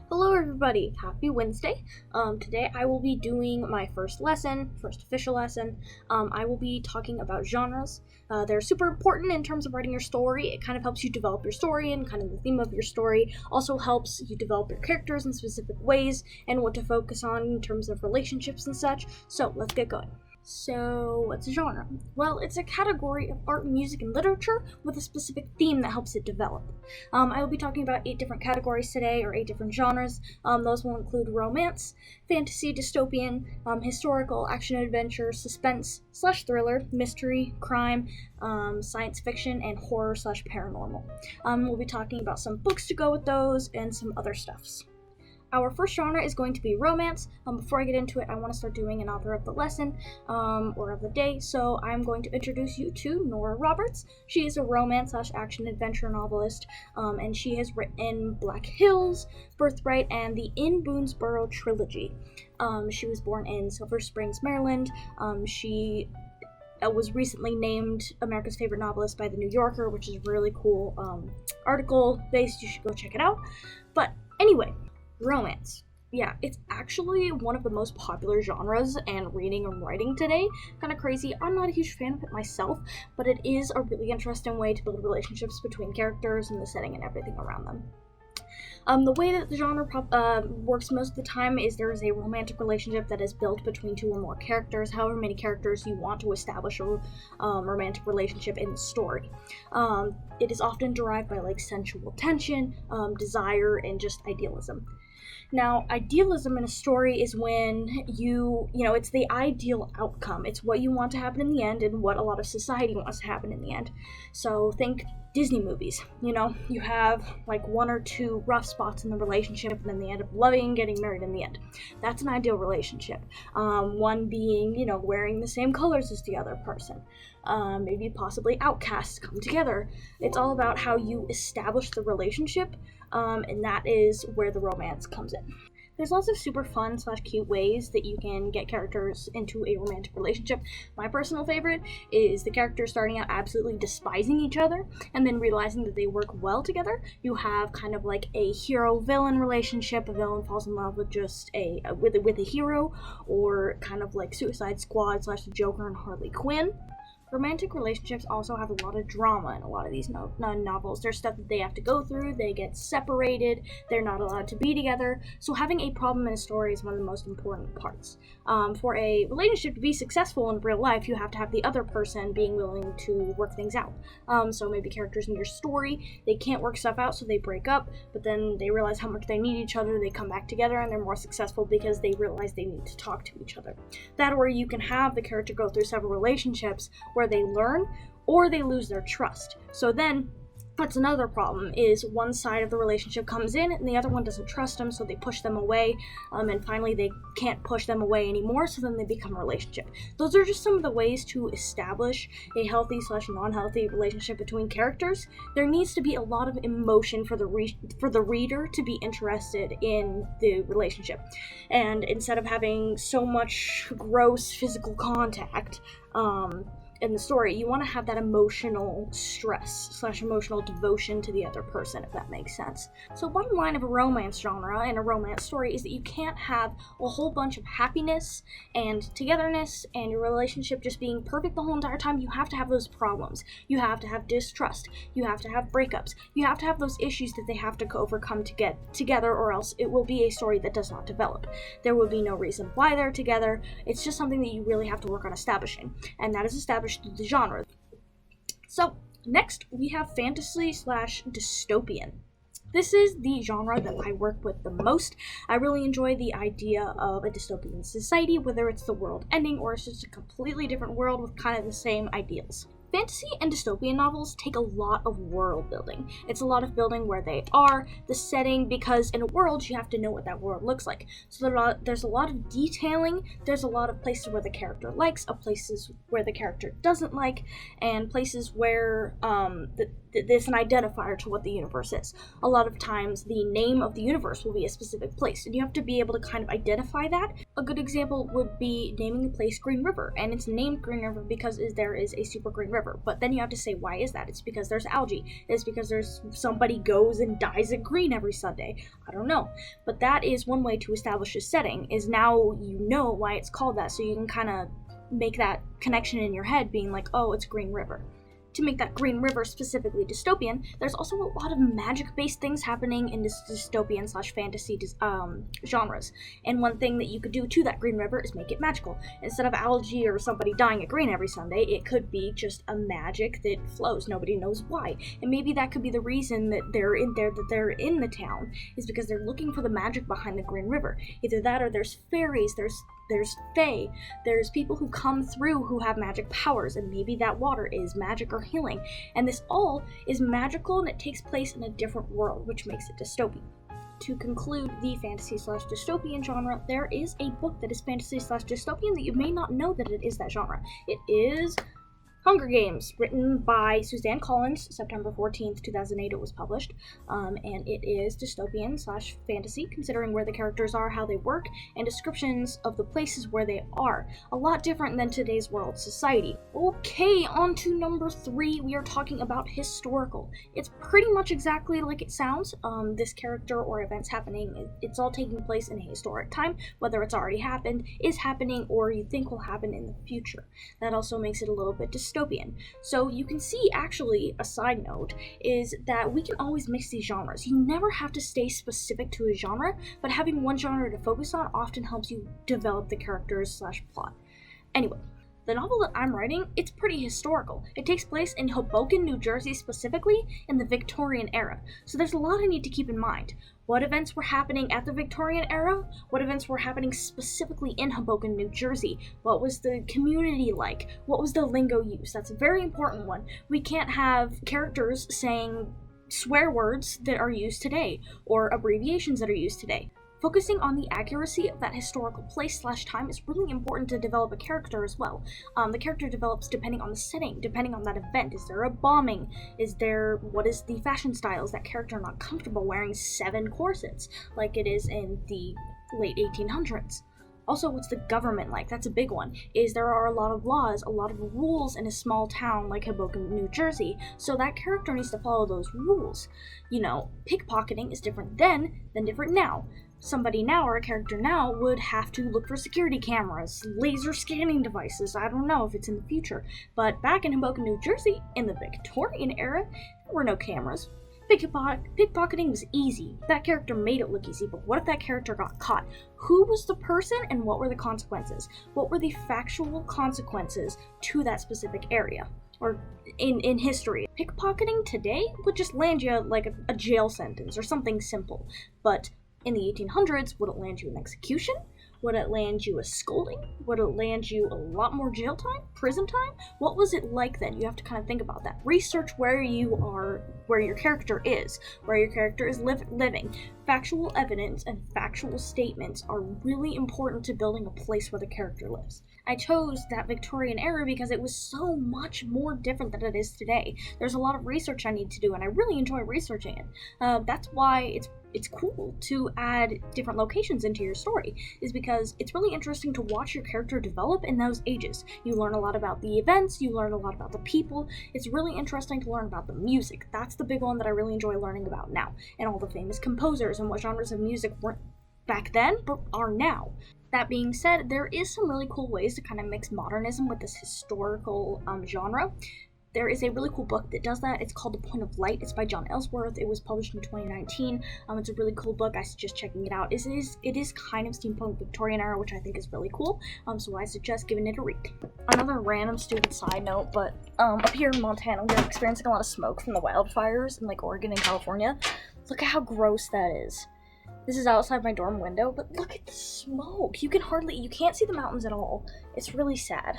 Hello everybody, happy Wednesday. Today I will be doing my first official lesson. I will be talking about genres. They're super important in terms of writing your story. It kind of helps you develop your story and kind of the theme of your story. Also helps you develop your characters in specific ways and what to focus on in terms of relationships and such. So let's get going. So, what's a genre? Well, it's a category of art, music, and literature with a specific theme that helps it develop. I will be talking about 8 different categories today, or 8 different genres. Those will include romance, fantasy, dystopian, historical, action-adventure, suspense/thriller, mystery, crime, science fiction, and horror/paranormal. We'll be talking about some books to go with those, and some other stuffs. Our first genre is going to be romance. Before I get into it, I want to start doing an author of the lesson, or of the day, so I'm going to introduce you to Nora Roberts. She is a romance/action-adventure novelist, and she has written Black Hills, Birthright, and the In Boonesboro trilogy. She was born in Silver Springs, Maryland. She was recently named America's Favorite Novelist by The New Yorker, which is a really cool article based. You should go check it out. But anyway, romance. Yeah, it's actually one of the most popular genres and reading and writing today. Kind of crazy. I'm not a huge fan of it myself, but it is a really interesting way to build relationships between characters and the setting and everything around them. The way that the genre works most of the time is there is a romantic relationship that is built between 2 or more characters, however many characters you want to establish a romantic relationship in the story. It is often derived by sensual tension, desire, and just idealism. Now, idealism in a story is when it's the ideal outcome. It's what you want to happen in the end and what a lot of society wants to happen in the end. So think Disney movies. You have 1 or 2 rough spots in the relationship and then they end up loving and getting married in the end. That's an ideal relationship. One being, wearing the same colors as the other person. Maybe possibly outcasts come together. It's all about how you establish the relationship, and that is where the romance comes in. There's lots of super fun/cute ways that you can get characters into a romantic relationship. My personal favorite is the characters starting out absolutely despising each other and then realizing that they work well together. You have kind of like a hero-villain relationship. A villain falls in love with just with a hero, or kind of like Suicide Squad / Joker and Harley Quinn. Romantic relationships also have a lot of drama in a lot of these novels. There's stuff that they have to go through, they get separated, they're not allowed to be together, so having a problem in a story is one of the most important parts. For a relationship to be successful in real life, you have to have the other person being willing to work things out. So maybe characters in your story, they can't work stuff out, so they break up, but then they realize how much they need each other, they come back together, and they're more successful because they realize they need to talk to each other. That way you can have the character go through several relationships where they learn or they lose their trust. So then that's another problem, is one side of the relationship comes in and the other one doesn't trust them, so they push them away, and finally they can't push them away anymore, so then they become a relationship. Those are just some of the ways to establish a healthy/non-healthy relationship between characters. There needs to be a lot of emotion for the reader to be interested in the relationship. And instead of having so much gross physical contact, in the story, you want to have that emotional stress/emotional devotion to the other person, if that makes sense. So bottom line of a romance genre and a romance story is that you can't have a whole bunch of happiness and togetherness and your relationship just being perfect the whole entire time. You have to have those problems. You have to have distrust. You have to have breakups. You have to have those issues that they have to overcome to get together, or else it will be a story that does not develop. There will be no reason why they're together. It's just something that you really have to work on establishing, and that is established through the genre. So next we have fantasy/dystopian. This is the genre that I work with the most. I really enjoy the idea of a dystopian society, whether it's the world ending or it's just a completely different world with kind of the same ideals. Fantasy and dystopian novels take a lot of world building. It's a lot of building where they are, the setting, because in a world you have to know what that world looks like. So there's a lot of detailing, there's a lot of places where the character likes, places where the character doesn't like, and places where there's an identifier to what the universe is. A lot of times the name of the universe will be a specific place, and you have to be able to kind of identify that. A good example would be naming the place Green River, and it's named Green River because there is a super green river. River. But then you have to say, why is that? It's because there's algae. It's because there's somebody goes and dyes it green every Sunday. I don't know. But that is one way to establish a setting, is now you know why it's called that, so you can kind of make that connection in your head, being like, oh, it's Green River. To make that Green River specifically dystopian, there's also a lot of magic-based things happening in this dystopian/fantasy genres. And one thing that you could do to that Green River is make it magical. Instead of algae or somebody dyeing it green every Sunday, it could be just a magic that flows. Nobody knows why. And maybe that could be the reason that they're in the town, is because they're looking for the magic behind the Green River. Either that, or there's fairies, there's fae, there's people who come through who have magic powers, and maybe that water is magic or healing. And this all is magical, and it takes place in a different world, which makes it dystopian. To conclude the fantasy/dystopian genre, there is a book that is fantasy/dystopian that you may not know that it is that genre. It is Hunger Games, written by Suzanne Collins, September 14th, 2008 it was published, and it is dystopian/fantasy, considering where the characters are, how they work, and descriptions of the places where they are. A lot different than today's world society. Okay, on to number 3, we are talking about historical. It's pretty much exactly like it sounds. This character or events happening, it's all taking place in a historic time, whether it's already happened, is happening, or you think will happen in the future. That also makes it a little bit dystopian. So you can see, actually, a side note, is that we can always mix these genres. You never have to stay specific to a genre, but having one genre to focus on often helps you develop the characters/plot. Anyway, the novel that I'm writing, it's pretty historical. It takes place in Hoboken, New Jersey, specifically in the Victorian era. So there's a lot I need to keep in mind. What events were happening at the Victorian era? What events were happening specifically in Hoboken, New Jersey? What was the community like? What was the lingo used? That's a very important one. We can't have characters saying swear words that are used today, or abbreviations that are used today. Focusing on the accuracy of that historical place/time is really important to develop a character as well. The character develops depending on the setting, depending on that event. Is there a bombing? What is the fashion style? Is that character not comfortable wearing 7 corsets like it is in the late 1800s? Also, what's the government like? That's a big one. There are a lot of laws, a lot of rules in a small town like Hoboken, New Jersey, so that character needs to follow those rules. Pickpocketing is different then than different now. Somebody now, or a character now, would have to look for security cameras, laser scanning devices. I don't know if it's in the future. But back in Hoboken, New Jersey, in the Victorian era, there were no cameras. Pickpocketing was easy. That character made it look easy, but what if that character got caught? Who was the person, and what were the consequences? What were the factual consequences to that specific area? Or in history. Pickpocketing today would just land you like a jail sentence or something simple. But in the 1800s, would it land you an execution? Would it land you a scolding? Would it land you a lot more jail time? Prison time? What was it like then? You have to kind of think about that. Research where you are, where your character is living. Factual evidence and factual statements are really important to building a place where the character lives. I chose that Victorian era because it was so much more different than it is today. There's a lot of research I need to do, and I really enjoy researching it. That's why it's cool to add different locations into your story, is because it's really interesting to watch your character develop in those ages. You learn a lot about the events, you learn a lot about the people. It's really interesting to learn about the music. That's the big one that I really enjoy learning about now, and all the famous composers and what genres of music weren't back then, but are now. That being said, there is some really cool ways to kind of mix modernism with this historical genre. There is a really cool book that does that. It's called The Point of Light. It's by John Ellsworth. It was published in 2019. It's a really cool book. I suggest checking it out. It is kind of steampunk Victorian era, which I think is really cool. So I suggest giving it a read. Another random stupid side note, but up here in Montana, we're experiencing a lot of smoke from the wildfires in like Oregon and California. Look at how gross that is. This is outside my dorm window, but look at the smoke. You can't see the mountains at all. It's really sad.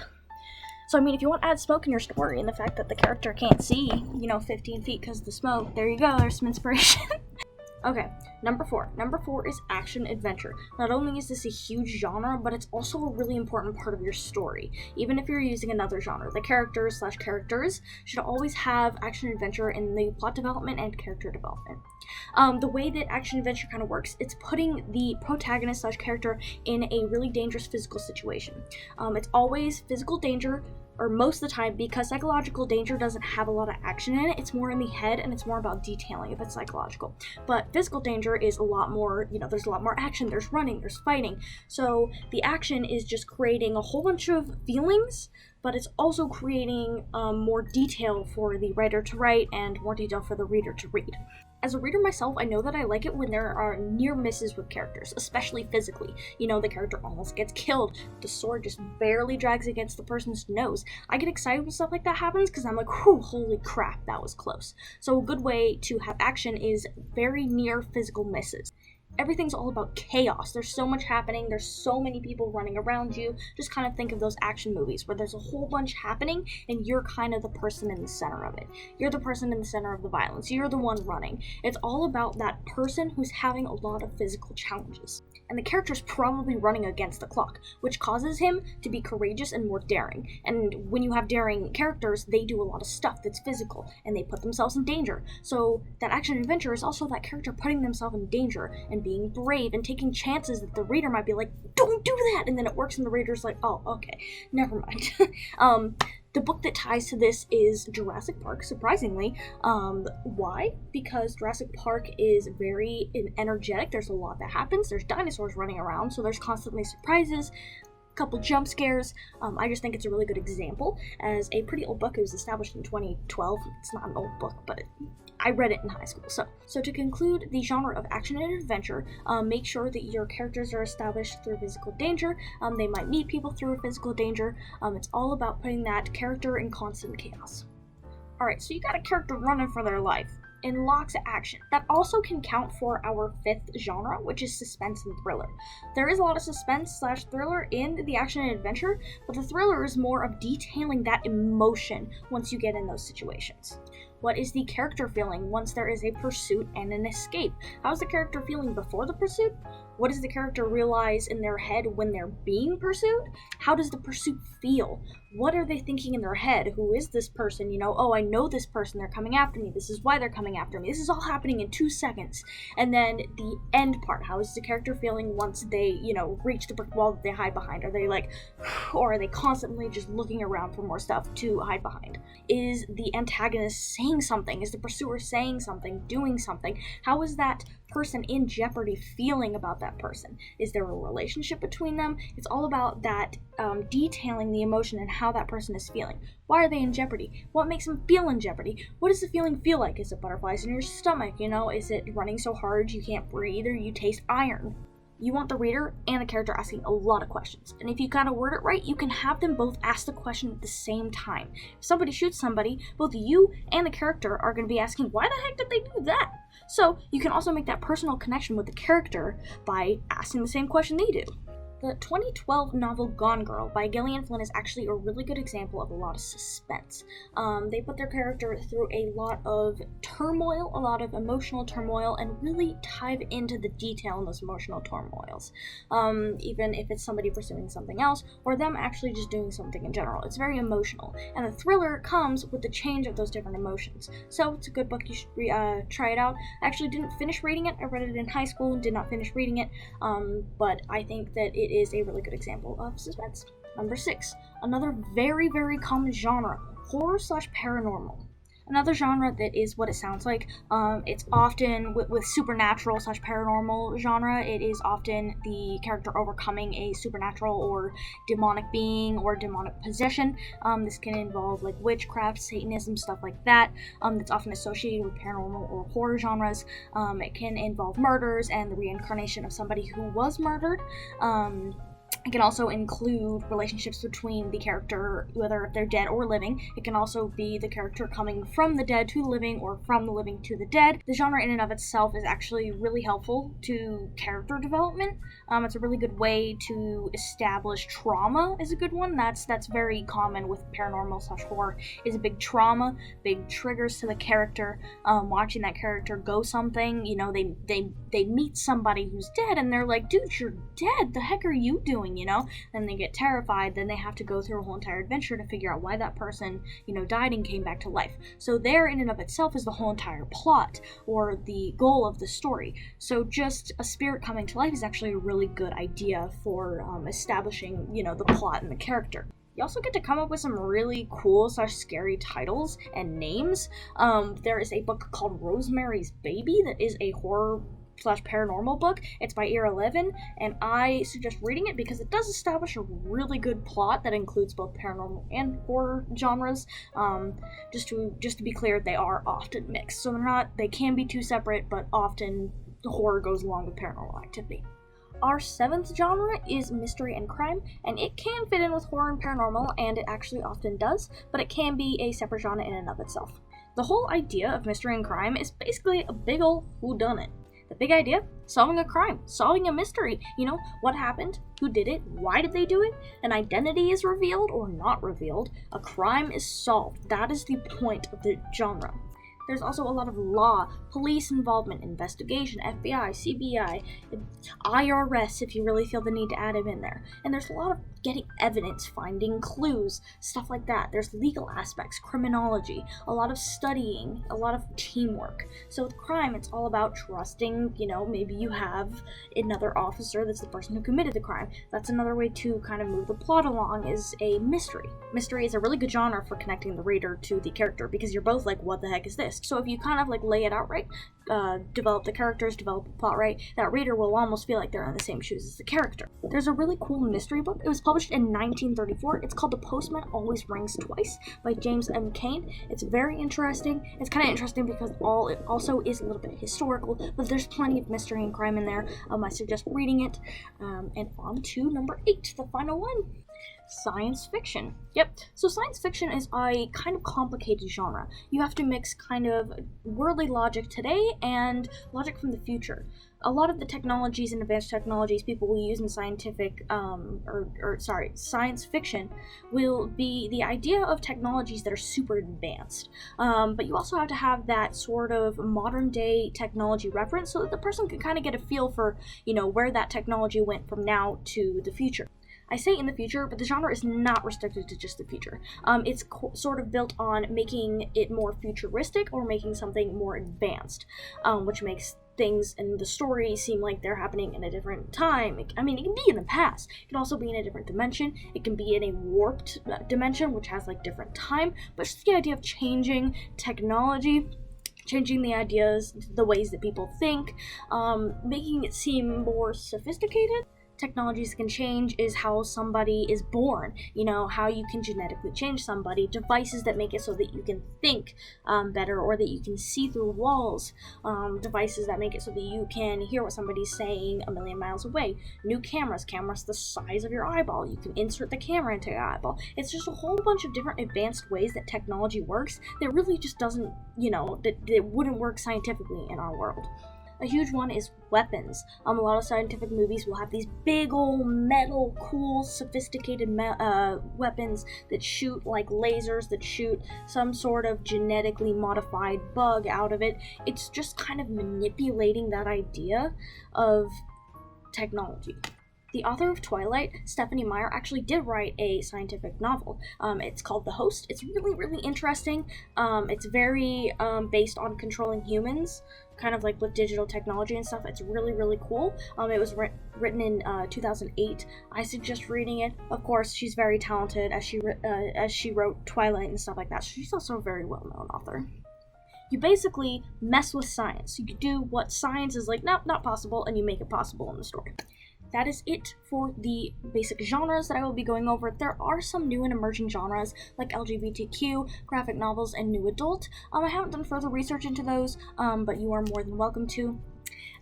So, I mean, if you want to add smoke in your story and the fact that the character can't see, 15 feet because of the smoke, there you go, there's some inspiration. Okay, number 4. Number 4 is action-adventure. Not only is this a huge genre, but it's also a really important part of your story. Even if you're using another genre, the characters should always have action-adventure in the plot development and character development. The way that action-adventure kind of works, it's putting the protagonist/character in a really dangerous physical situation. It's always physical danger or most of the time, because psychological danger doesn't have a lot of action in it. It's more in the head, and it's more about detailing if it's psychological. But physical danger is a lot more, there's a lot more action. There's running, there's fighting. So the action is just creating a whole bunch of feelings, but it's also creating more detail for the writer to write and more detail for the reader to read. As a reader myself, I know that I like it when there are near misses with characters, especially physically. The character almost gets killed, the sword just barely drags against the person's nose. I get excited when stuff like that happens because I'm like, whew, holy crap, that was close. So a good way to have action is very near physical misses. Everything's all about chaos. There's so much happening. There's so many people running around you. Just kind of think of those action movies where there's a whole bunch happening and you're kind of the person in the center of it. You're the person in the center of the violence. You're the one running. It's all about that person who's having a lot of physical challenges. And the character's probably running against the clock, which causes him to be courageous and more daring. And when you have daring characters, they do a lot of stuff that's physical, and they put themselves in danger. So that action adventure is also that character putting themselves in danger and being brave and taking chances that the reader might be like, don't do that! And then it works and the reader's like, oh, okay, never mind. The book that ties to this is Jurassic Park, surprisingly. Why? Because Jurassic Park is very energetic. There's a lot that happens. There's dinosaurs running around, so there's constantly surprises, couple jump scares. I just think it's a really good example. As a pretty old book, it was established in 2012. It's not an old book, but I read it in high school. So to conclude the genre of action and adventure, make sure that your characters are established through physical danger. They might meet people through physical danger. It's all about putting that character in constant chaos. Alright, so you got a character running for their life in lots of action. That also can count for our fifth genre, which is suspense and thriller. There is a lot of suspense/thriller in the action and adventure, but the thriller is more of detailing that emotion once you get in those situations. What is the character feeling once there is a pursuit and an escape? How is the character feeling before the pursuit? What does the character realize in their head when they're being pursued? How does the pursuit feel? What are they thinking in their head? Who is this person? Oh, I know this person. They're coming after me. This is why they're coming after me. This is all happening in 2 seconds. And then the end part. How is the character feeling once they, reach the brick wall that they hide behind? Are they like, or are they constantly just looking around for more stuff to hide behind? Is the antagonist saying something? Is the pursuer saying something, doing something? How is that person in jeopardy feeling about that person? Is there a relationship between them? It's all about that detailing the emotion and how that person is feeling. Why are they in jeopardy? What makes them feel in jeopardy? What does the feeling feel like? Is it butterflies in your stomach? Is it running so hard you can't breathe or you taste iron? You want the reader and the character asking a lot of questions. And if you kind of word it right, you can have them both ask the question at the same time. If somebody shoots somebody, both you and the character are going to be asking, why the heck did they do that? So you can also make that personal connection with the character by asking the same question they do. The 2012 novel Gone Girl by Gillian Flynn is actually a really good example of a lot of suspense. They put their character through a lot of turmoil, a lot of emotional turmoil, and really dive into the detail in those emotional turmoils. Even if it's somebody pursuing something else, or them actually just doing something in general. It's very emotional. And the thriller comes with the change of those different emotions. So it's a good book. You should try it out. I actually didn't finish reading it. I read it in high school and did not finish reading it. But I think that it is a really good example of suspense. Number 6, another very, very common genre, horror/paranormal. Another genre that is what it sounds like. It's often with supernatural/paranormal genre. It is often the character overcoming a supernatural or demonic being or demonic possession. This can involve like witchcraft, Satanism, stuff like that. That's often associated with paranormal or horror genres. It can involve murders and the reincarnation of somebody who was murdered. It can also include relationships between the character, whether they're dead or living. It can also be the character coming from the dead to the living or from the living to the dead. The genre in and of itself is actually really helpful to character development. It's a really good way to establish trauma is a good one. That's very common with paranormal/horror is a big trauma, big triggers to the character. Watching that character go something, they meet somebody who's dead and they're like, dude, you're dead. The heck are you doing? Then they get terrified, then they have to go through a whole entire adventure to figure out why that person, died and came back to life. So there in and of itself is the whole entire plot, or the goal of the story. So just a spirit coming to life is actually a really good idea for establishing, the plot and the character. You also get to come up with some really cool / scary titles and names. There is a book called Rosemary's Baby that is a horror / paranormal book. It's by Year 11, and I suggest reading it because it does establish a really good plot that includes both paranormal and horror genres. Just to be clear, they are often mixed, so they can be two separate, but often the horror goes along with paranormal activity. Our 7th genre is mystery and crime, and it can fit in with horror and paranormal, and it actually often does, but it can be a separate genre in and of itself. The whole idea of mystery and crime is basically a big ol' whodunit. The big idea? Solving a crime, solving a mystery. What happened? Who did it? Why did they do it? An identity is revealed or not revealed. A crime is solved. That is the point of the genre. There's also a lot of law, police involvement, investigation, FBI, CBI, IRS if you really feel the need to add it in there. And there's a lot of getting evidence, finding clues, stuff like that. There's legal aspects, criminology, a lot of studying, a lot of teamwork. So with crime, it's all about trusting, maybe you have another officer that's the person who committed the crime. That's another way to kind of move the plot along, is a mystery. Mystery is a really good genre for connecting the reader to the character, because you're both like, what the heck is this? So if you kind of lay it out right, develop the characters, develop the plot right, that reader will almost feel like they're in the same shoes as the character. There's a really cool mystery book. It was published in 1934. It's called The Postman Always Rings Twice by James M. Cain. It's very interesting. It's kind of interesting because it also is a little bit historical, but there's plenty of mystery and crime in there. I suggest reading it. And on to number 8, the final one. Science fiction. Yep, so science fiction is a kind of complicated genre. You have to mix kind of worldly logic today and logic from the future. A lot of the technologies and advanced technologies people will use in science fiction will be the idea of technologies that are super advanced. But you also have to have that sort of modern day technology reference so that the person can kind of get a feel for, where that technology went from now to the future. I say in the future, but the genre is not restricted to just the future. It's sort of built on making it more futuristic or making something more advanced, which makes things in the story seem like they're happening in a different time. It can be in the past. It can also be in a different dimension. It can be in a warped dimension, which has different time, but it's just the idea of changing technology, changing the ideas, the ways that people think, making it seem more sophisticated. Technologies can change is how somebody is born, how you can genetically change somebody, devices that make it so that you can think better or that you can see through walls, devices that make it so that you can hear what somebody's saying a million miles away, new cameras the size of your eyeball, you can insert the camera into your eyeball. It's just a whole bunch of different advanced ways that technology works that really just doesn't, that wouldn't work scientifically in our world. A huge one is weapons. A lot of scientific movies will have these big old metal, cool, sophisticated weapons that shoot like lasers, that shoot some sort of genetically modified bug out of it. It's just kind of manipulating that idea of technology. The author of Twilight, Stephenie Meyer, actually did write a scientific novel. It's called The Host. It's really, really interesting. It's very based on controlling humans, kind of like with digital technology and stuff. It's really, really cool. It was written in 2008. I suggest reading it. Of course, she's very talented as she wrote Twilight and stuff like that. She's also a very well-known author. You basically mess with science. You do what science is like, nope, not possible, and you make it possible in the story. That is it for the basic genres that I will be going over. There are some new and emerging genres like LGBTQ, graphic novels, and new adult. I haven't done further research into those, but you are more than welcome to.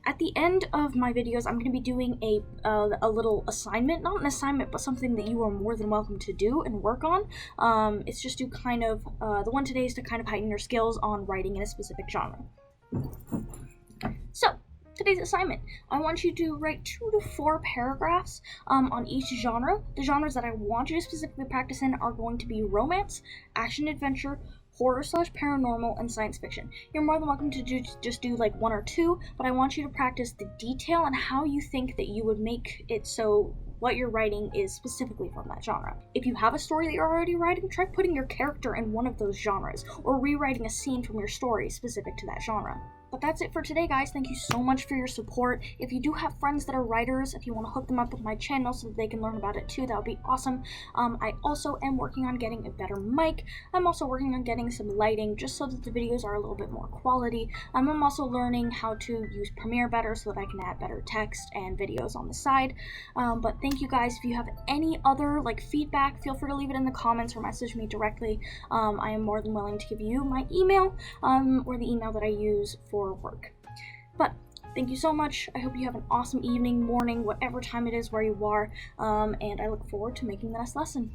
At the end of my videos, I'm going to be doing a little assignment, not an assignment, but something that you are more than welcome to do and work on. It's just to kind of, the one today is to kind of heighten your skills on writing in a specific genre. So, today's assignment, I want you to write 2 to 4 paragraphs on each genre. The genres that I want you to specifically practice in are going to be romance, action-adventure, horror / paranormal, and science fiction. You're more than welcome to just do like 1 or 2, but I want you to practice the detail and how you think that you would make it so what you're writing is specifically from that genre. If you have a story that you're already writing, try putting your character in one of those genres, or rewriting a scene from your story specific to that genre. But that's it for today, guys. Thank you so much for your support. If you do have friends that are writers, if you want to hook them up with my channel so that they can learn about it too, that would be awesome. I also am working on getting a better mic. I'm also working on getting some lighting just so that the videos are a little bit more quality. I'm also learning how to use Premiere better so that I can add better text and videos on the side. But thank you guys. If you have any other feedback, feel free to leave it in the comments or message me directly. I am more than willing to give you my email or the email that I use for work. But thank you so much. I hope you have an awesome evening, morning, whatever time it is where you are, and I look forward to making the next lesson.